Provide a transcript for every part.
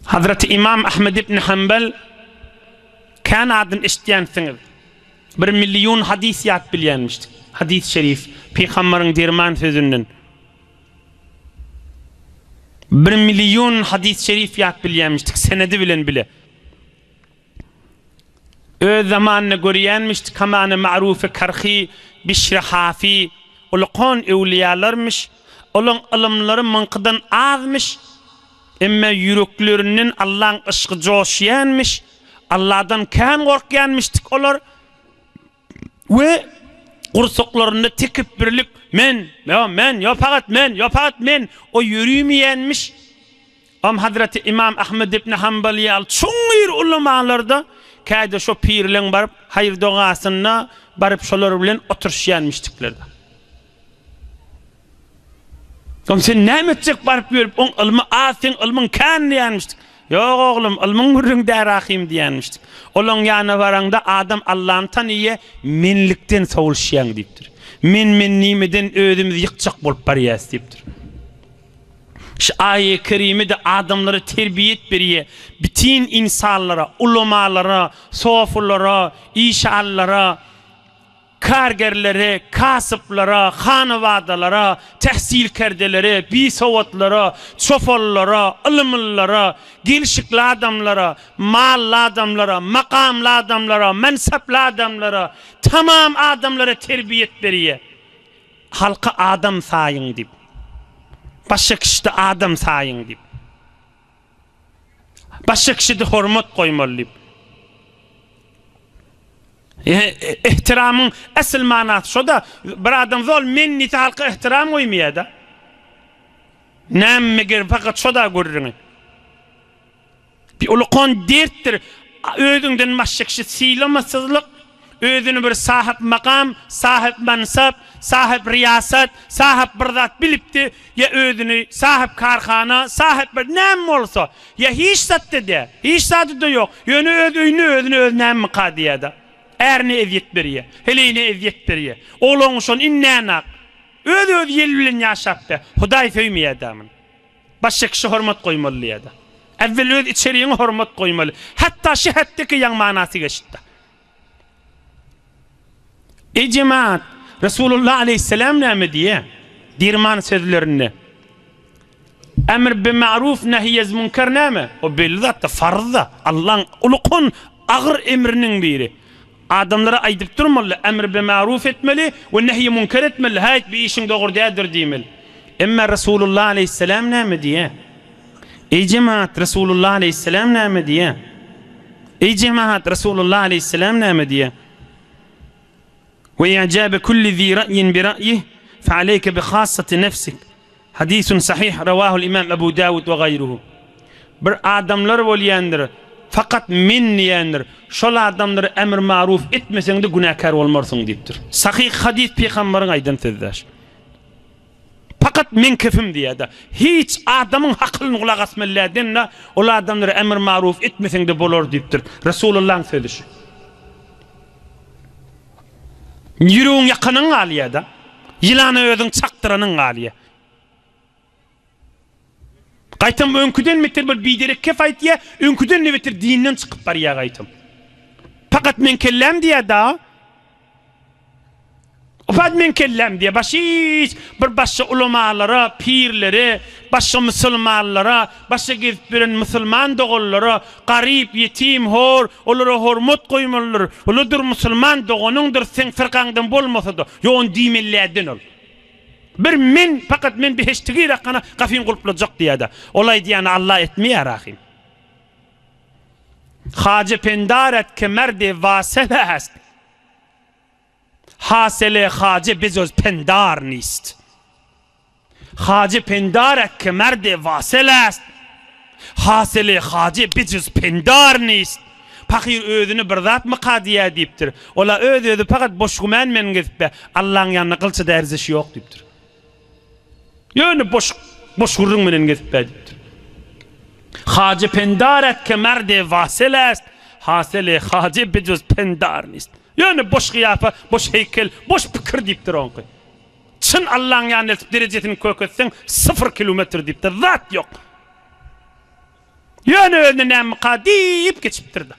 Hazreti İmam Ahmed ibn Hanbal kan adın işleyensiňiz. 1 milyon hadis ýat bilýänmişdik. Hadis şerif Peýgamberiň derman sözünden. 1 milyon hadis şerif ýat bilýänmişdik senedi bilen bile. Öz zamanına görýänmişdik hamany ma'ruf Karhi, Bişr Hafi, ulqan ewliýalarmış. Olaň ilmleri mınqydan azmış. Emme yüreklerinin Allah'ın ışkı coşuyanmış. Allah'dan kan korkyanmıştık olar. Ve kursuklarını tekip birlik men, fakat men o yürümeyenmiş. Hazreti İmam Ahmed ibn Hanbali'ye al çoğunir ulamalarda kayda şu pirlen barıp hayır doğasına barıp şolar bilen oturuşyanmıştıklarda. Sen ne etcek barıp görüp on ilmi asin ilmin kan diyenmiştik. Yok oğlum ilmin hürrün derahim diyenmiştik. Olan yana varanda adam Allah'ın tanıya menlikten savulşayan deyiptir. Men nimeden ödümüz yıkacak bolup bariyas deyiptir. Şu ayet-i kerime de adamları terbiyet beriye, bütün insanlara, ulamalara, sofullara, işallara, kargerlere, kasıplara, hanıvadalara, tehsil kerdelere, bisavatlara, çofallara, ılımlılara, gelişikli adamlara, mallı adamlara, makamlı adamlara, mensaplı adamlara, tamam adamlara terbiyet beriye. Halka adam sayın deyip. Başka kişi de adam sayın deyip. Başka kişi de hormat koymalı deyip. İhtiramın asıl manası şu da bir adam zol minneti halka ihtiram koymaya da nemmegir fakat şu da görürün bir ulukon derttir ödünden başşakşı silamasızlık ödünü bir sahip makam sahip mansap sahip riyasat sahip birdat bilipti ya ödünü sahip karkhana sahip bir nem olsa ya hiç sattı de hiç sattı da yok yönü ödünü nem kadiye da Erne eziyet beriye, heleyine eziyet beriye. Oğlun şon innenak. Öd yelbilen yaşaptı. Huday söymeye adamın. Başka kişi hormat koymalı ya da. Evvel öz içeriğine hormat koymalı. Hatta şehatteki yan manası geçti. Cemaat, Resulullah aleyhisselam ne diye? Dirman sözlerini. Emr bi ma'ruf nehyez münker ne? O belli da farzda. Allah'ın ulukun ağır emrinin biri. Adamlara aydıp durmalı, emr be maruf etmeli ve nehy münker etmeli. Hayt bir işin doğru değildir diyemeli. Ama Resulullah aleyhisselam ne diye? Ey cemaat Resulullah aleyhisselam ne diye? Ey cemaat Resulullah aleyhisselam ne diye? Ve i'cabe kulli zi ra'yin bi ra'yih fe aleyke bi khassati nefsik. Hadisun sahih ravahu'l imam Ebu Davud ve gayruhu. Bir adamlar bolýandyr. Fakat men diýendir. Şol adamları emr maruf etmeseň de günahkar bolmarsyň diýipdir. Sahih hadis peýgamberiň aýdan sözler. Fakat men kefim diýär. Hiç adamyň hakylyny gulak asmalladan ol adamları emr maruf etmeseň de bolar diýipdir. Resulullah'ın sözü. Ýüregiň ýakanyň galyýa da. Ýylany özüň çaktyranyň galyýa. Qaytam önküden metir bir biderek kefayt ya, önküden nevetir dininden çıkıp var ya qaytam. Fakat men kellem diye da, fakat men kellem diye, başka ulamalara, pirlere, başka musulmanlara, başka gezip veren musulman doğullara, garip, yetim, hor, olara hormat koymalılar, oladır musulman doğunundur, sen fırkandan bolmasa da, yoğun dimellerden ol. Bir men fakat men bir heştigi rakana kafin gulpulacak diye de. Olay diyen Allah etmeye rahim. Hacı pendaret ke merde vasele est. Hasele hacı bezöz pendar nist. Hacı pendaret ke merde vasele est. Hasele hacı bezöz pendar nist. Fakir özünü bir zat mı kadiye deyiptir. Ola özü fakat boşgumen men gezip Allah'ın yanına kılça da erzişi yok deyiptir. Yani boş hurrun menen gezip deyiptir. Hacı pendaret ke merde vasile est. Hasele hacı bezöz pendar nist. Yani boş kıyafa, boş heykel, boş pikir deyiptir onki. Çın Allah'ın yanına derecetini köketsen 0 kilometre deyiptir. Zat yok. Yöne önüne kadip geçiptirdi.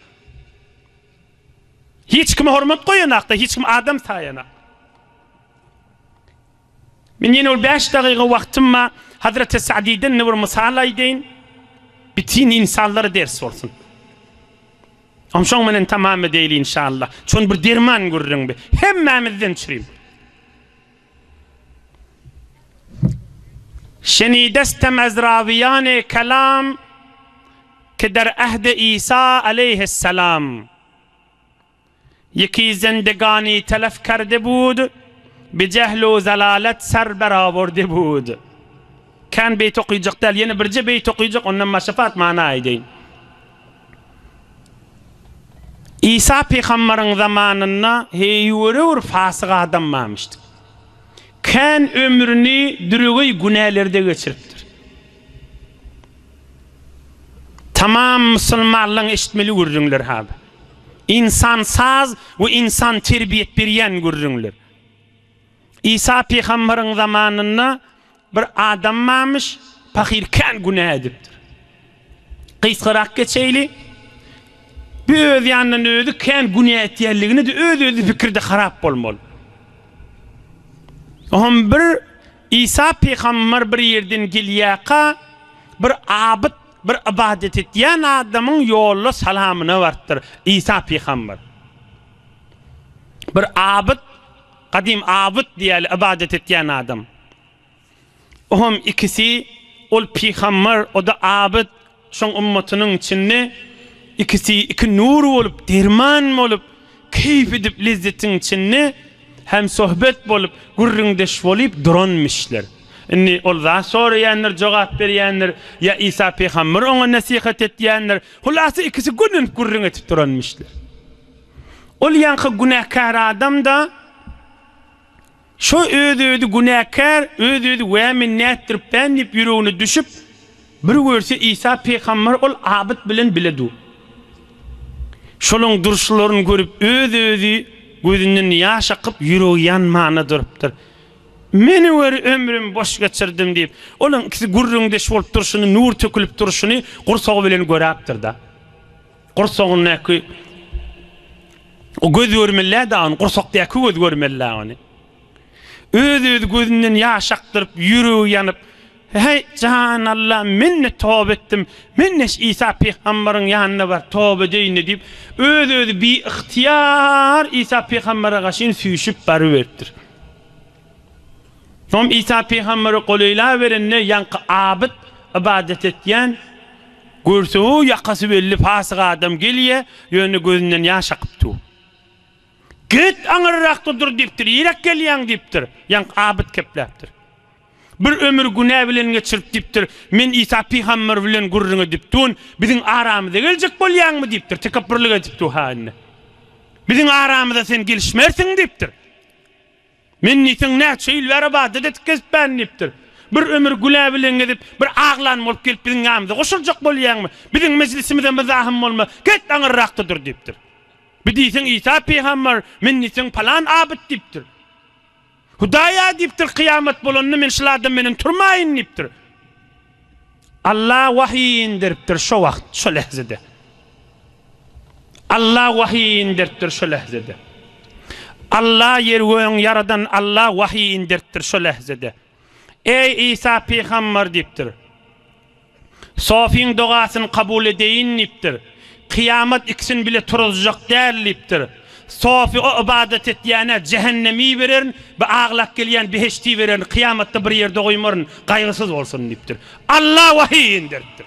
Hiç kime hürmet koyanakta, hiç kim adam sayanak. Men yine ol 5 daqiqa vaktimma Hazreti Sa'di'den ne bir misal aydeyin. Bütün insanlara ders olsun. Amşon menen tamam değil inşallah. Çon bir derman görürün be. Hemmemizden çürüyüm. Şenidestem ez raviyane kelam ke der ahde İsa aleyhisselam. Yeki zendegani telef karde bud, bi cehl و zalalet ser beraberdi bud. Kan beyt okuyacak del, yine birce beyt okuyacak, ondan maşafat mana edeyim. İsa peygamberin zamanında heyvur fasık adam mamıştı. Kan ömrünü dürügü günahlarda geçiriptir. Tamam Müslümanlığın eşitmeli görürünler abi. İnsan saz ve insan terbiyet beriyen görürünler. İsa peygamberin zamanında bir adam mamış, fakir kan günah ediptir. Kıysırak geçeyli, bir öz yanından özü kan günah etiyerliğini de öz fikirde harap olmalı. Oğlum bir İsa peygamber bir yerden geliyaka, bir abid, bir ibadet etiyen adamın yolu salamına vardır. İsa peygamber. Bir abid, kadim abid diyeli ibadet etiyen adam. Oğlum ikisi, ol peygamber, o da abid, şun ümmetinin içinde, ikisi iki nur olup, derman olup, keyif edip lezzetin içinde, hem sohbet bolup, gurrundeş olup duranmışlar. Inni olda sorayanlar, cevap berýänler, ya İsa peygamber ona nasihat etýänler. Hulasy ikisi günün gurrun etip duranmışlar. Ol ýanky günahkar adam da şu öýdi günahkar, öýdi we minnetdir ben dip ýüregine düşüp bir görse İsa peygamber ol abid bilen biledi. Şolun duruşlaryny görüp öýdi gözünden ýaş akyp ýüregi ýanmana durupdyr. Meni ver ömrüm boş geçirdim deyip, olan ikisi gurrunde şolup duruşunu, nur tökülüp duruşunu gursağı bilen göraptır da. Gursağın neki, o göz görmeli da onu, gursaktaki göz görmeli onu. Öz gözünden yaş aktırıp, yürü yanıp, hey can Allah, minne tövbe ettim, minne İsa peygamberin yanına var, tövbe deyin deyip, öz bir ihtiyar İsa peygambere karşın süyüşüp barıverdir. Tom İsa peygamberi goluyla verenle yankı abid ibadet etyen görse o yakası belli fasık adam geliye yönü gözünden yaş akıptı. Git anırrakta dur diptir, yirek geliyen diptir, yank abid kepleptir. Bir ömür günah bilen geçirip diptir, men İsa peygamber bilen gurrunu diptun, bizim aramıza gelecek bolyan mı diptir, tekabbürlük ediptu haline. Bizim aramıza sen gelişmersin diptir. Men nitin ne çeyil ver ibadet etkes ben diptir. Bir ömür günah bilen edip, bir ağlan bolup gelip bizim aramıza koşulacak bolyan mı? Bizim meclisimizden mezahim olma, git anırrakta dur diptir. Bir diýsen İsa peygamber, men nitin palan abid diptir. Hudaya diptir kıyamet bolonny men şulardan menen turmaýyn diptir. Allah vahiy indiripdir şu wagt, şu lehzede. Allah vahiy indiripdir şu lehzede. Allah yer göň yaradan Allah vahiy indiripdir şu lehzede. Ey İsa peygamber diptir. Sofin duasyny kabul edeyin diptir. Kıyamet ikisini bile turulacak däl diptir. Sofi o ibadet etýäne cehennemi bererin, be aglak gelýän beheşti bererin, kıyamette bir yerde goýmaryn, gaýgysız bolsun dipdir. Allah vahiy indiripdir.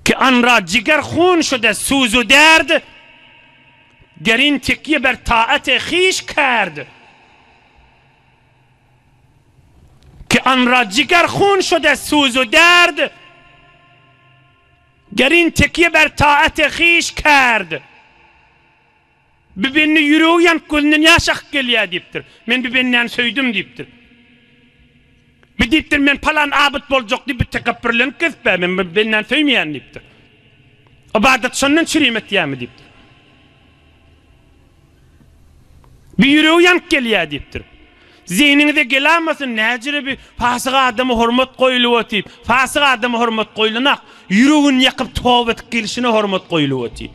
Ki anra jiger khun şude suzu derd, gerin tekye ber taate khiş kard. Ki anra jiger khun şude suzu derd, gerin tekye ber taate khiş kard. Bibenni yüreği yank gözünden yaşak gelýär dipdir. Men bibenden söýdüm dipdir. Bir dipdir men palan abid boljak diýip tekabbürlenip kespe, men bibenden söýmeýän dipdir. Ibadet şondan çürüýüm etýärmi dipdir. Bir yüreği yank gelýär dipdir. Zihninize gelenmesin, necire bir fasık adamı hormat koyulup deyip, fasık adamı hormat koyulunak, yüreğini yakıp tövbe gelişine hormat koyulup deyip.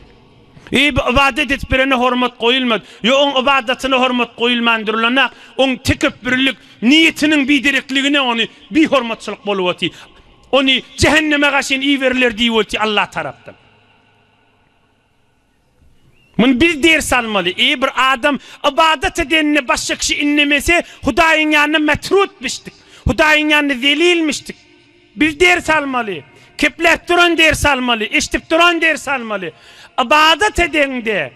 İbadet etberine hormat koyulmadı. Yo on ibadetine hormat koyulmandırılanak, on tekebürlük niyetinin bidirikliğine onu bir hormatçılık bolup deyip. Onu cehenneme kaşın iyi verirler deyip Allah taraftan. Mun bir ders almalı. Bir adam ibadet edenine başka kişi inlemese Hudayın yanına metrutmuştuk. Hudayın yanına zelilmiştik. Bir ders almalı. Keplet duran ders almalı. İştip duran ders almalı. İbadet edende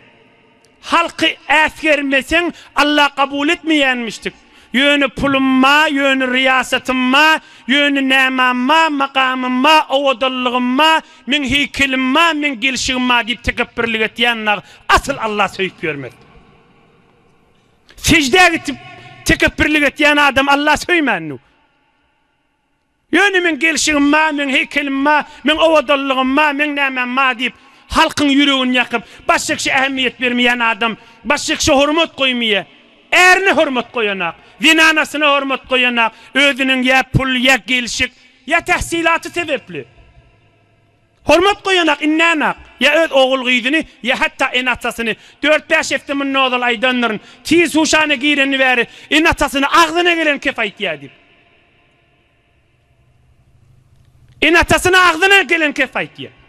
halkı eskermesen Allah kabul etmeyenmiştik. Yönü pulumma, yönü riyasetimma, yönü nemamma, makamımma, ovadallığımma, min heykelimma, min gelişimma deyip tekebbürlük etyenler asıl Allah söyüp görmez. Secdeye gitip tekebbürlük etyen adam Allah söymennu. Yönü min gelişimma, min heykelimma, min ovadallığımma, min nemamma deyip halkın yüreğini yakıp başka kişi ehemmiyet vermeyen adam, başka kişi hürmet koymaya, erine hürmet koyanak, zinanasına hürmet koyanak, özünün ya pul ya gelişik ya tahsilatı sebepli. Hürmet koyanak, innanak, ya öz oğul gıydını ya hatta enatasını 4-5 eftimin ne olur aydanların tiz huşanı giyreni veri enatasını ağzına gelen kefayet yadip. Enatasını ağzına gelen kefayet yadip.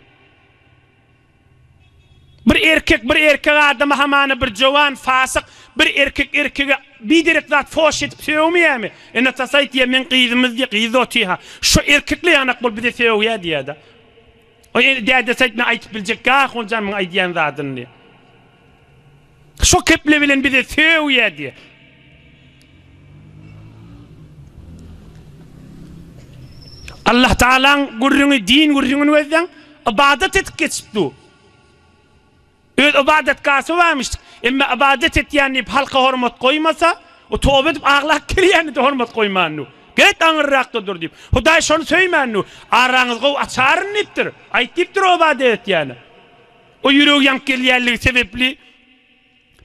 Bir erkek adamı hamanı bir cavan fasık bir erkeğe bidirek zat foş etip sevmiyor mu? Tasayt ya men qiyizimiz diye qiyizotiha. Şu erkekli yanak bul bize seviyor diye da. O diye sayt ne ayıp bilecek ka oncan men aydiyan zadın diye. Şu keple bilen bize seviyor diye. Allah Teala'nın gurrunu din gurrunu vezden ibadet et geçtu. Öz ibadet kası varmıştık. Ama ibadet et yani halka hürmet koymasa, o tövbe edip ağlak kiriyeni de hürmet koymannu. Gayet anırrakta dur deyip. Huday şunu söymennu. Aranızga açarın ettir. Aytiptir o ibadet yani. O yüreği yank geliyerliği sebepli.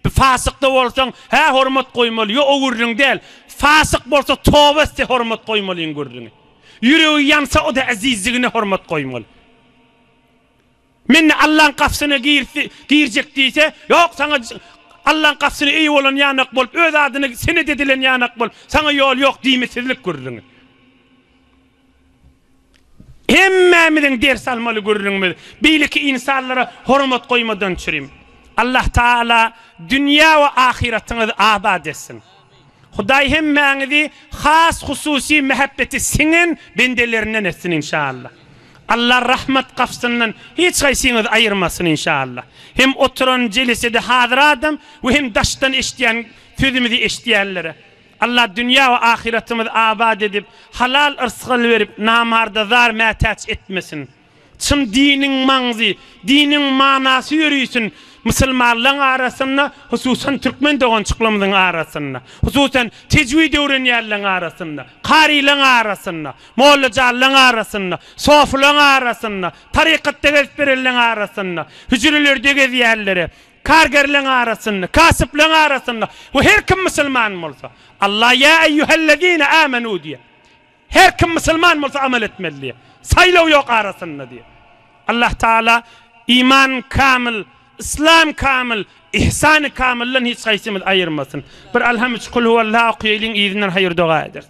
Bir fasıkta olsan, hürmet koymalı. Yo o gurrun değil. Fasık olsa tövbe etse hürmet koymalıyın gurrunu. Yüreği yansa o da azizliğine hürmet koymalı. Men Allah'ın kafsına girecek deyse, yok sana Allah'ın kafsına iyi olan yanak bolup, öz adını seni dedilen yanak bolup, sana yol yok diymesizlik gurrunu. Hemmemizin ders almalı gurrunu. Biliki insanlara hürmet koymadan çürüm. Allah Teala dünya ve ahiretinizi abad etsin. Huday hemmenizi has hususi mehabbeti sinin bendelerinden etsin inşallah. Allah rahmet kafsından hiç kaysınız ayırmasın inşallah. Hem oturan celisede hadir adam ve hem daştan işleyen, sözümüzü işleyenlere. Allah dünya ve ahiretimizi abad edip, halal ırzkıl verip, namarda zar metaç etmesin. Çın dinin manzı, dinin manası yürüysün. Müslümanların arasında, hususan Türkmen doğan çıklamının arasında, hususan tecvid öğrenyenlerin arasında, karilerin arasında, mollacalların arasında, sofların arasında, tarikatta gezberilerin arasında, hücrelerde geziyerleri, kargerlerin arasında, kasıpların arasında, ve her kim Müslüman olsa, Allah ya eyyühellezine amenu diye, her kim Müslüman olsa amel etmeli diye, saylav yok arasında diye. Allah Teala iman kamil, İslam kamil, ihsan kamillen hiç kaysımız ayırmasın. Bir alhamdülillah kul huvallahu kıyelin izinden hayır dua eder.